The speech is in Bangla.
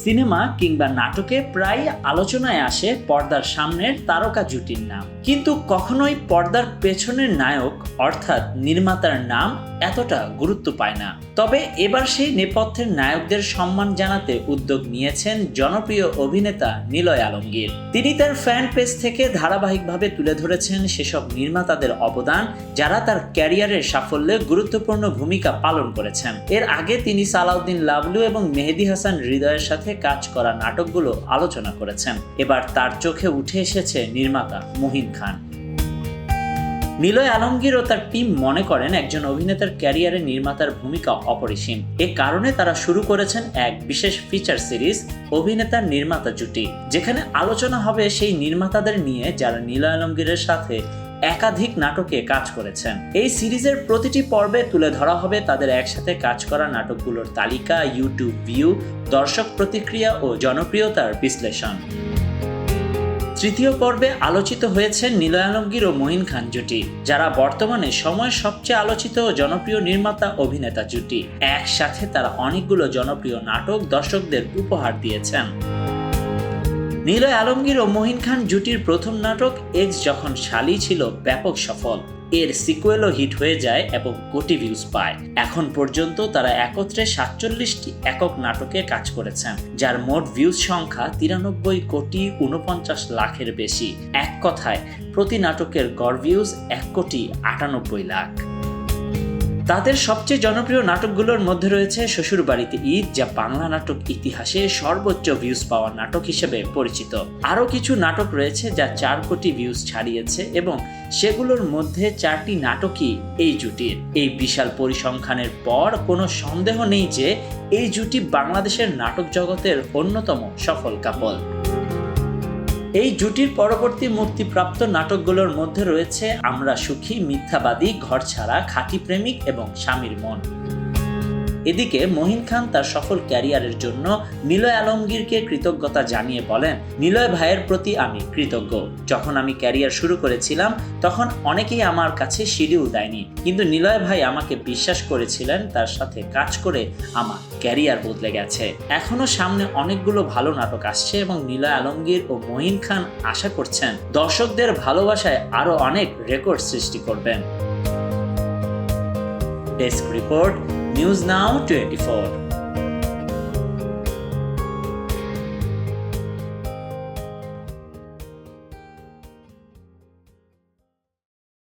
সিনেমা কিংবা নাটকে প্রায় আলোচনায় আসে পর্দার সামনের তারকা জুটির নাম, কিন্তু কখনোই পর্দার পেছনের নায়ক অর্থাৎ নির্মাতার নাম এতটা গুরুত্ব পায় না। তবে এবার সেই নেপথ্যের নায়কদের সম্মান জানাতে উদ্যোগ নিয়েছেন জনপ্রিয় অভিনেতা নিলয় আলমগীর। তিনি তার ফ্যান পেজ থেকে ধারাবাহিকভাবে তুলে ধরেছেন সেসব নির্মাতাদের অবদান যারা তার ক্যারিয়ারের সাফল্যে গুরুত্বপূর্ণ ভূমিকা পালন করেছেন। এর আগে তিনি সালাউদ্দিন লাবলু এবং মেহেদী হাসান হৃদয়ের সাথে কাজ করা নাটকগুলো আলোচনা করেছেন। এবার তার চোখে উঠে এসেছে নির্মাতা মহিন খান। নিলয় আলমগীর ও তার টিম মনে করেন একজন অভিনেতার ক্যারিয়ারে নির্মাতার ভূমিকা অপরিসীম। এ কারণে তারা শুরু করেছেন এক বিশেষ ফিচার সিরিজ অভিনেতার নির্মাতা জুটি, যেখানে আলোচনা হবে সেই নির্মাতাদের নিয়ে যারা নিলয় আলমগীরের সাথে একাধিক নাটকে কাজ করেছেন। এই সিরিজের প্রতিটি পর্বে তুলে ধরা হবে তাদের একসাথে কাজ করা নাটকগুলোর তালিকা, ইউটিউব ভিউ, দর্শক প্রতিক্রিয়া ও জনপ্রিয়তার বিশ্লেষণ। তৃতীয় পর্বে আলোচিত হয়েছে নিলয় আলমগীর ও মহিন খান জুটি, যারা বর্তমানে সময়ের সবচেয়ে আলোচিত ও জনপ্রিয় নির্মাতা অভিনেতা জুটি। একসাথে তারা অনেকগুলো জনপ্রিয় নাটক দর্শকদের উপহার দিয়েছেন। নিলয় আলমগীর ও মহিন খান জুটির প্রথম নাটক এক্স যখন শালি ছিল ব্যাপক সফল। এর সিকুয়েলও হিট হয়ে যায় এবং কোটি ভিউজ পায়। এখন পর্যন্ত তারা একত্রে 47টি একক নাটকে কাজ করেছেন, যার মোট ভিউজ সংখ্যা 93,49,00,000-এর বেশি। এক কথায় প্রতি নাটকের গড় ভিউজ 1,98,00,000। তাদের সবচেয়ে জনপ্রিয় নাটকগুলোর মধ্যে রয়েছে শ্বশুরবাড়িতে ঈদ, যা বাংলা নাটক ইতিহাসে সর্বোচ্চ ভিউজ পাওয়া নাটক হিসেবে পরিচিত। আরও কিছু নাটক রয়েছে যা 4 কোটি ভিউজ ছাড়িয়েছে এবং সেগুলোর মধ্যে 4টি নাটকই এই জুটির। এই বিশাল পরিসংখ্যানের পর কোনো সন্দেহ নেই যে এই জুটি বাংলাদেশের নাটক জগতের অন্যতম সফল কাপল। এই জুটির পরবর্তী মুক্তিপ্রাপ্ত নাটকগুলোর মধ্যে রয়েছে আমরা সুখী, মিথ্যাবাদী, ঘরছাড়া, খাঁটি প্রেমিক এবং স্বামীর মন। এদিকে মহিন খান তার সফল ক্যারিয়ারের জন্য নিলয় আলমগীরকে কৃতজ্ঞতা জানিয়ে বলেন, নিলয় ভাইয়ের প্রতি আমি কৃতজ্ঞ। যখন আমি ক্যারিয়ার শুরু করেছিলাম তখন অনেকেই আমার কাছে শিডিউল দেয়নি, কিন্তু নিলয় ভাই আমাকে বিশ্বাস করেছিলেন। তার সাথে কাজ করে আমার ক্যারিয়ার বদলে গেছে। এখনো সামনে অনেকগুলো ভালো নাটক আসছে এবং নিলয় আলমগীর ও মহিন খান আশা করছেন দর্শকদের ভালোবাসায় আরো অনেক রেকর্ড সৃষ্টি করবেন। Desk report, news now 24।